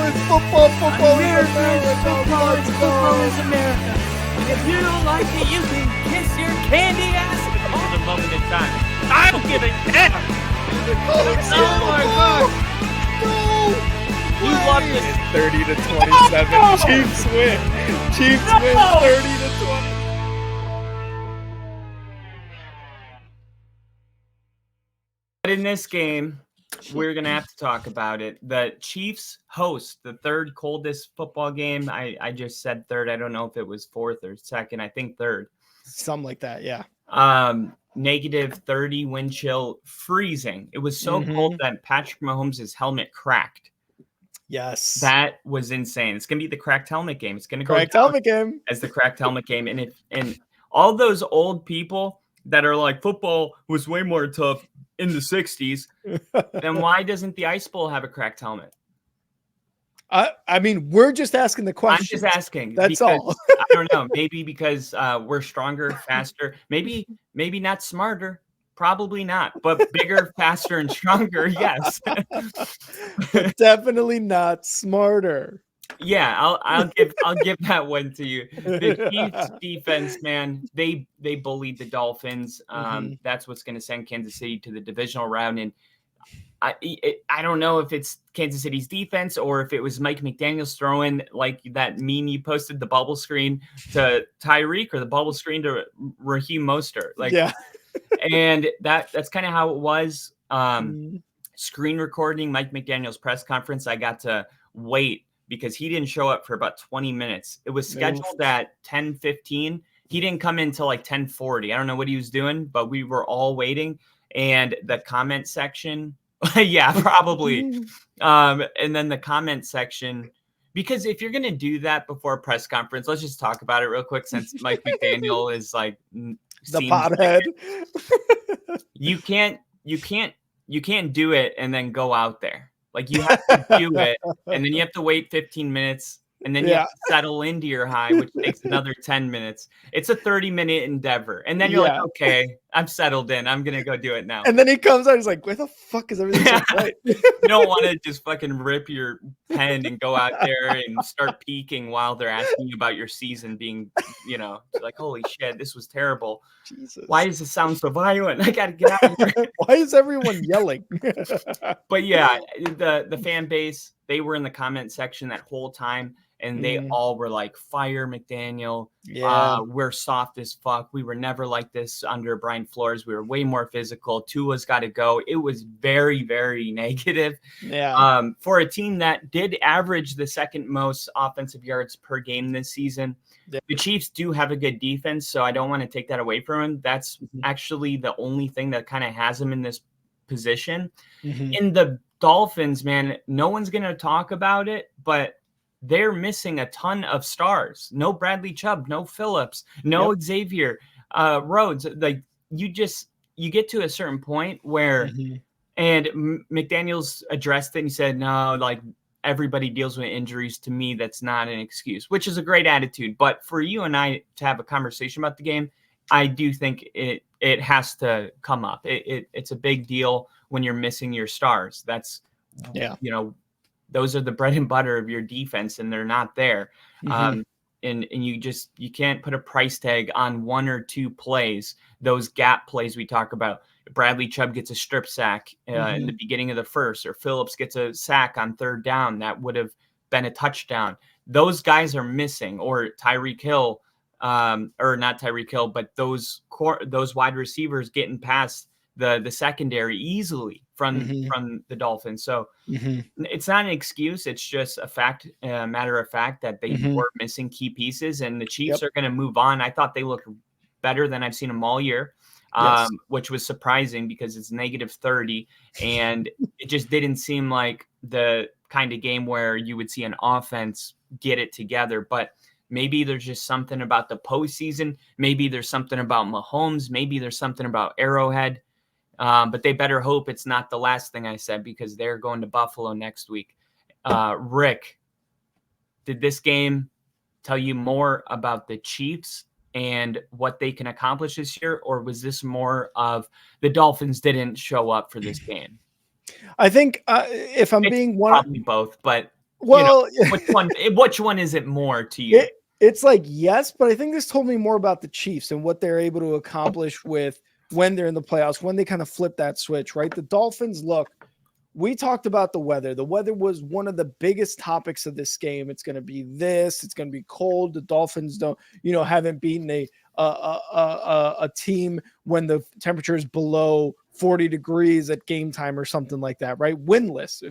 Football is America. If you don't like it, you can kiss your candy ass at the moment in time. I don't give a damn. Oh my God. You love this. 30-27. Chiefs win. Chiefs win 30-20. But in this game, we're going to have to talk about it. The Chiefs host the third coldest football game. I just said third. I don't know if it was fourth or second. I think third. Something like that, yeah. -30 wind chill, freezing. It was so cold that Patrick Mahomes' helmet cracked. Yes. That was insane. It's going to be the cracked helmet game. It's going to go cracked helmet game as the cracked helmet game. And all those old people that are like, football was way more tough in the 60s, then why doesn't the Ice Bowl have a cracked helmet? I mean, we're just asking the question. I'm just asking. That's all. I don't know. Maybe because we're stronger, faster. Maybe not smarter. Probably not. But bigger, faster, and stronger. Yes. Definitely not smarter. Yeah, I'll give that one to you. The Chiefs defense, man, they bullied the Dolphins. That's what's going to send Kansas City to the divisional round. And I don't know if it's Kansas City's defense or if it was Mike McDaniel's throwing like that meme you posted, the bubble screen to Tyreek or the bubble screen to Raheem Mostert. Like, yeah. And that's kind of how it was. Screen recording Mike McDaniel's press conference. I got to wait because he didn't show up for about 20 minutes. It was scheduled at 10:15. He didn't come in until like 10:40. I don't know what he was doing, but we were all waiting. And the comment section, yeah, probably. And then the comment section, because if you're going to do that before a press conference, let's just talk about it real quick since Mike McDaniel is like the pothead. You can't do it and then go out there. Like you have to do it, and then you have to wait 15 minutes, and then you have to settle into your high, which takes another 10 minutes. It's a 30-minute endeavor. And then you're like, okay, I'm settled in. I'm going to go do it now. And then he comes out, he's like, where the fuck is everything so bright? You don't want to just fucking rip your pen and go out there and start peeking while they're asking you about your season being, like, holy shit, this was terrible. Jesus. Why does it sound so violent? I got to get out of here. Why is everyone yelling? But yeah, the fan base, they were in the comment section that whole time. And they all were like, fire McDaniel. Yeah. We're soft as fuck. We were never like this under Brian Flores. We were way more physical. Tua's got to go. It was very, very negative. Yeah. For a team that did average the second most offensive yards per game this season. Yeah. The Chiefs do have a good defense, so I don't want to take that away from them. That's actually the only thing that kind of has them in this position. In the Dolphins, man, no one's going to talk about it, but they're missing a ton of stars. No Bradley Chubb, no Phillips, no Xavier Rhodes. Like you get to a certain point where, and McDaniel's addressed it and he said, no, like everybody deals with injuries. To me, that's not an excuse, which is a great attitude. But for you and I to have a conversation about the game, I do think it has to come up. It's a big deal when you're missing your stars. That's, those are the bread and butter of your defense, and they're not there. And you can't put a price tag on one or two plays, those gap plays we talk about. Bradley Chubb gets a strip sack in the beginning of the first, or Phillips gets a sack on third down. That would have been a touchdown. Those guys are missing, or Tyreek Hill, or not Tyreek Hill, but those wide receivers getting past the secondary easily from the Dolphins. So it's not an excuse. It's just a fact, matter of fact that they were missing key pieces, and the Chiefs are going to move on. I thought they looked better than I've seen them all year, which was surprising because it's -30, and it just didn't seem like the kind of game where you would see an offense get it together. But maybe there's just something about the postseason. Maybe there's something about Mahomes. Maybe there's something about Arrowhead. But they better hope it's not the last thing I said, because they're going to Buffalo next week. Rick, did this game tell you more about the Chiefs and what they can accomplish this year, or was this more of the Dolphins didn't show up for this game? I think if I'm being one, probably both, but Well, which one is it more to you? It's like, yes, but I think this told me more about the Chiefs and what they're able to accomplish with when they're in the playoffs, when they kind of flip that switch, right? The Dolphins, look, we talked about the weather. The weather was one of the biggest topics of this game. It's going to be this. It's going to be cold. The Dolphins haven't beaten a team when the temperature is below 40 degrees at game time or something like that, right? Winless,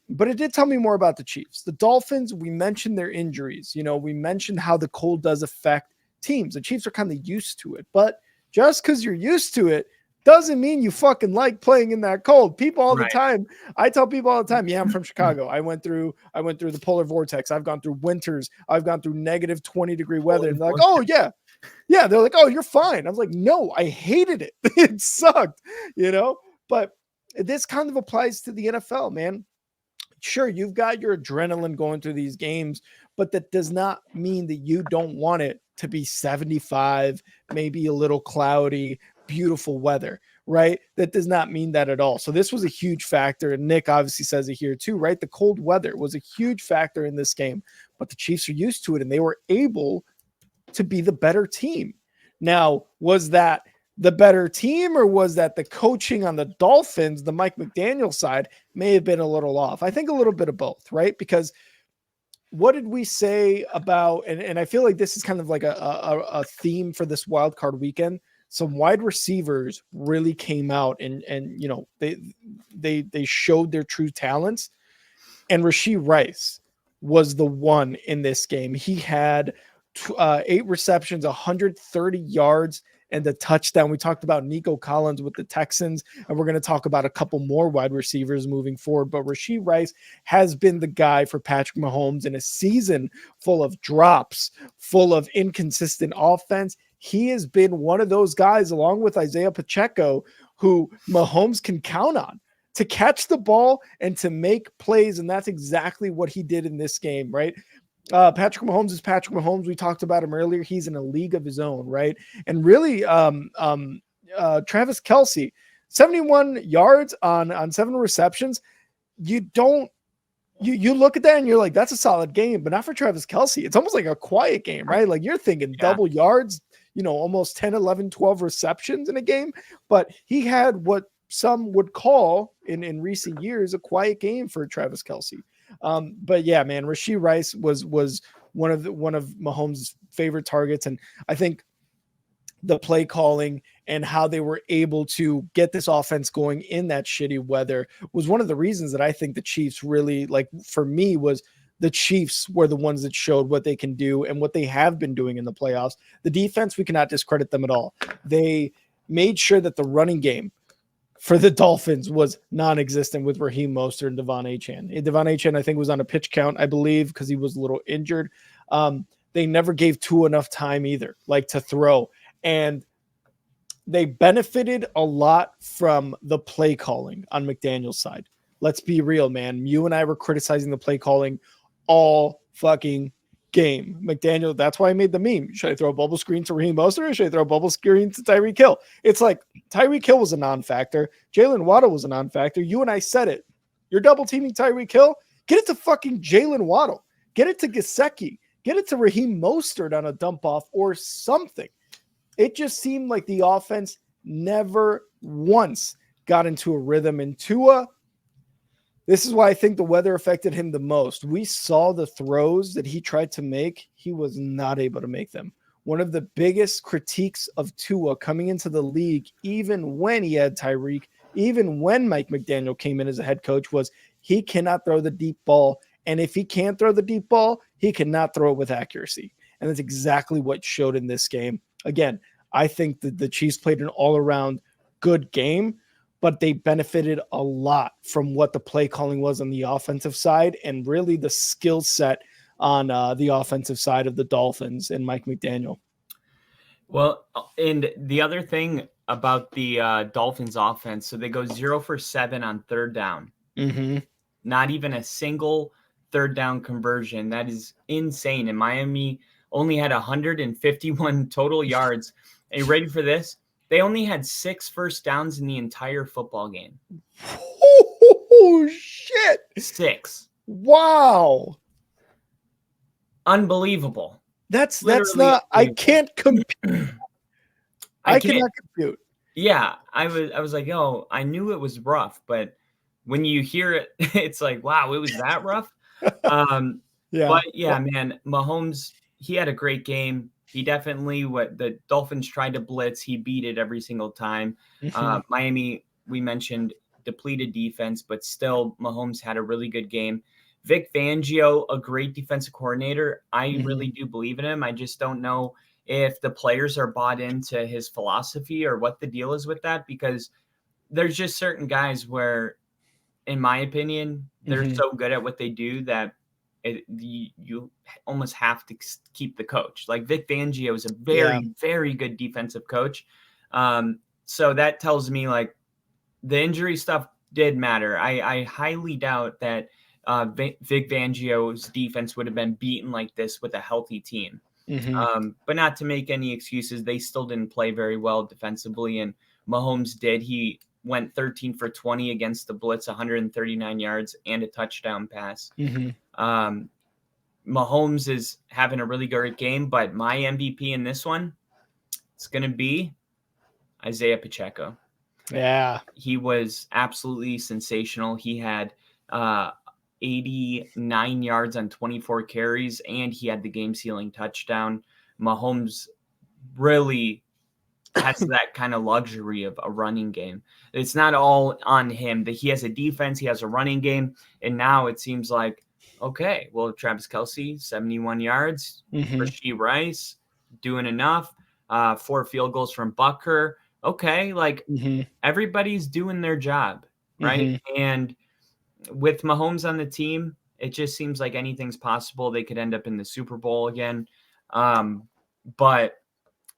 but it did tell me more about the Chiefs. The Dolphins, we mentioned their injuries. We mentioned how the cold does affect teams. The Chiefs are kind of used to it, but just because you're used to it doesn't mean you fucking like playing in that cold. People all the time. I tell people all the time, yeah, I'm from Chicago. I went through the polar vortex. I've gone through winters. I've gone through negative 20-degree weather. And they're like, oh yeah. Yeah. They're like, oh, you're fine. I was like, no, I hated it. It sucked, but this kind of applies to the NFL, man. Sure, you've got your adrenaline going through these games, but that does not mean that you don't want it to be 75, maybe a little cloudy, beautiful weather, right? That does not mean that at all. So this was a huge factor. And Nick obviously says it here too, right? The cold weather was a huge factor in this game, but the Chiefs are used to it and they were able to be the better team. Now, was that the better team, or was that the coaching on the Dolphins, the Mike McDaniel side, may have been a little off? I think a little bit of both, right? Because what did we say about, and I feel like this is kind of like a theme for this wild card weekend. Some wide receivers really came out and they showed their true talents. And Rashee Rice was the one in this game. He had 8 receptions, 130 yards, and the touchdown. We talked about Nico Collins with the Texans, and we're going to talk about a couple more wide receivers moving forward. But Rashee Rice has been the guy for Patrick Mahomes in a season full of drops, full of inconsistent offense. He has been one of those guys, along with Isaiah Pacheco, who Mahomes can count on to catch the ball and to make plays. And that's exactly what he did in this game, right? Patrick Mahomes is Patrick Mahomes. We talked about him earlier. He's in a league of his own, right? And really, Travis Kelce, 71 yards on 7 receptions. You look at that and you're like, that's a solid game, but not for Travis Kelce. It's almost like a quiet game, right? Like you're thinking double yards, almost 10, 11, 12 receptions in a game. But he had what some would call in recent years a quiet game for Travis Kelce. But yeah, man, Rashee Rice was one of Mahomes' favorite targets. And I think the play calling and how they were able to get this offense going in that shitty weather was one of the reasons that I think the Chiefs really, like, for me, was the Chiefs were the ones that showed what they can do and what they have been doing in the playoffs. The defense, we cannot discredit them at all. They made sure that the running game for the Dolphins was non-existent with Raheem Mostert and Devon Achane. Devon Achane, I think, was on a pitch count, I believe, because he was a little injured. They never gave Tua enough time either, like to throw. And they benefited a lot from the play calling on McDaniel's side. Let's be real, man. You and I were criticizing the play calling all fucking game. McDaniel, that's why I made the meme. Should I throw a bubble screen to Raheem Mostert or should I throw a bubble screen to Tyreek Hill? It's like Tyreek Hill was a non-factor. Jalen Waddle was a non-factor. You and I said it. You're double teaming Tyreek Hill? Get it to fucking Jalen Waddle. Get it to Gesicki. Get it to Raheem Mostert on a dump off or something. It just seemed like the offense never once got into a rhythm. And Tua, this is why I think the weather affected him the most. We saw the throws that he tried to make. He was not able to make them. One of the biggest critiques of Tua coming into the league, even when he had Tyreek, even when Mike McDaniel came in as a head coach, was he cannot throw the deep ball. And if he can't throw the deep ball, he cannot throw it with accuracy. And that's exactly what showed in this game. Again, I think that the Chiefs played an all-around good game, but they benefited a lot from what the play calling was on the offensive side and really the skill set on the offensive side of the Dolphins and Mike McDaniel. Well, and the other thing about the Dolphins offense, so they go 0 for 7 on third down. Mm-hmm. Not even a single third down conversion. That is insane. And Miami only had 151 total yards. Are you ready for this? They only had 6 first downs in the entire football game. Oh, shit. 6. Wow. Unbelievable. That's Literally not, I unbelievable. can't compute. I cannot compute. Yeah, I was like, oh, I knew it was rough, but when you hear it, it's like, wow, it was that rough. Yeah. But yeah, man, Mahomes, he had a great game. He definitely, what the Dolphins tried to blitz, he beat it every single time. Mhm. Miami, we mentioned depleted defense, but still Mahomes had a really good game. Vic Fangio, a great defensive coordinator. I really do believe in him. I just don't know if the players are bought into his philosophy or what the deal is with that, because there's just certain guys where, in my opinion, they're so good at what they do that you almost have to keep the coach. Like Vic Fangio is a very, very good defensive coach. So that tells me like the injury stuff did matter. I highly doubt that Vic Fangio's defense would have been beaten like this with a healthy team. But not to make any excuses, they still didn't play very well defensively, and Mahomes did. He went 13 for 20 against the blitz, 139 yards and a touchdown pass. Mahomes is having a really great game, but my MVP in this one, it's going to be Isaiah Pacheco. Yeah. He was absolutely sensational. He had 89 yards on 24 carries, and he had the game-sealing touchdown. Mahomes really has that kind of luxury of a running game. It's not all on him. That he has a defense, he has a running game, and now it seems like, okay, well, Travis Kelce, 71 yards, Rashee Rice doing enough, 4 field goals from Butker. Okay, like everybody's doing their job, right? And with Mahomes on the team, it just seems like anything's possible. They could end up in the Super Bowl again. But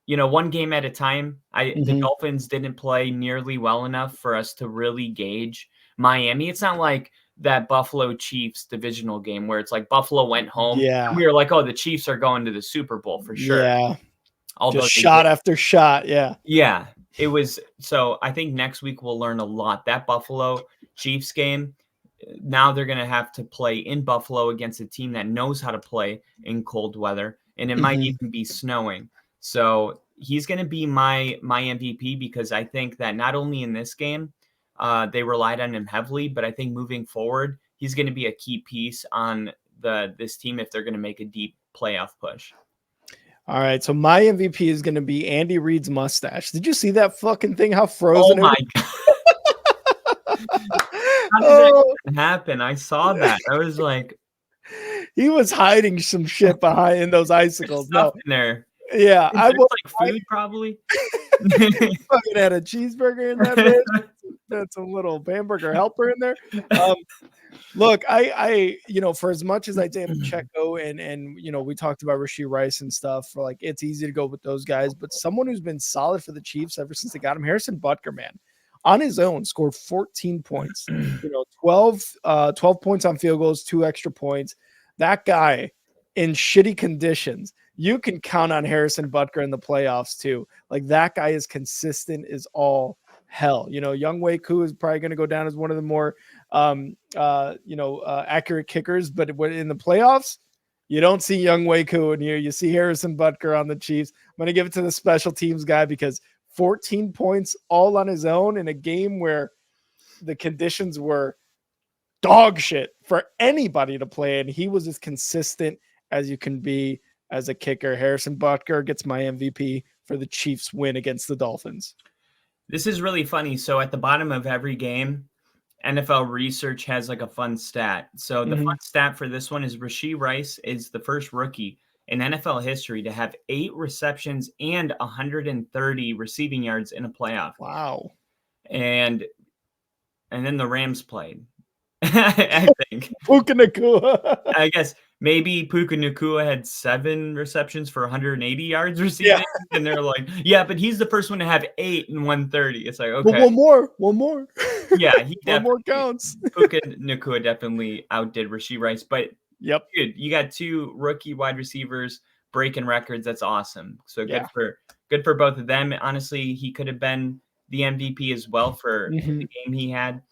one game at a time. The Dolphins didn't play nearly well enough for us to really gauge Miami. It's not like that Buffalo Chiefs divisional game where it's like Buffalo went home. Yeah. And we were like, oh, the Chiefs are going to the Super Bowl for sure. Yeah. Although just shot after shot. Yeah. Yeah. It was. So I think next week we'll learn a lot. That Buffalo Chiefs game, now they're going to have to play in Buffalo against a team that knows how to play in cold weather. And it might even be snowing. So he's going to be my MVP, because I think that not only in this game, they relied on him heavily, but I think moving forward, he's going to be a key piece on this team if they're going to make a deep playoff push. All right, so my MVP is going to be Andy Reid's mustache. Did you see that fucking thing? How frozen? Oh my god! How did that happen? I saw that. I was like, he was hiding some shit behind in those icicles. No, in there. Yeah, I was like food probably. Fucking had a cheeseburger in that bitch. That's a little hamburger helper in there. Look, I for as much as I did Pacheco and we talked about Rashee Rice and stuff, for like it's easy to go with those guys, but someone who's been solid for the Chiefs ever since they got him, Harrison Butker, man, on his own scored 14 points. 12 points on field goals, 2 extra points. That guy in shitty conditions, you can count on Harrison Butker in the playoffs too. Like that guy is consistent as all hell. Young Wei Koo is probably going to go down as one of the more accurate kickers, but in the playoffs, you don't see Young Wei Koo in here. You see Harrison Butker on the Chiefs. I'm going to give it to the special teams guy, because 14 points all on his own in a game where the conditions were dog shit for anybody to play, and he was as consistent as you can be as a kicker. Harrison Butker gets my MVP for the Chiefs win against the Dolphins. This is really funny. So at the bottom of every game, NFL Research has like a fun stat. So the fun stat for this one is Rashee Rice is the first rookie in NFL history to have 8 receptions and 130 receiving yards in a playoff. Wow. And then the Rams played. I think. Puka Nacua. I guess maybe Puka Nacua had 7 receptions for 180 yards receiving. Yeah. And they're like, yeah, but he's the first one to have 8 and 130. It's like, okay. But one more. Yeah, one more counts. Puka Nacua definitely outdid Rashee Rice. But yep, dude, you got 2 rookie wide receivers breaking records. That's awesome. So good for both of them. Honestly, he could have been the MVP as well for the game he had.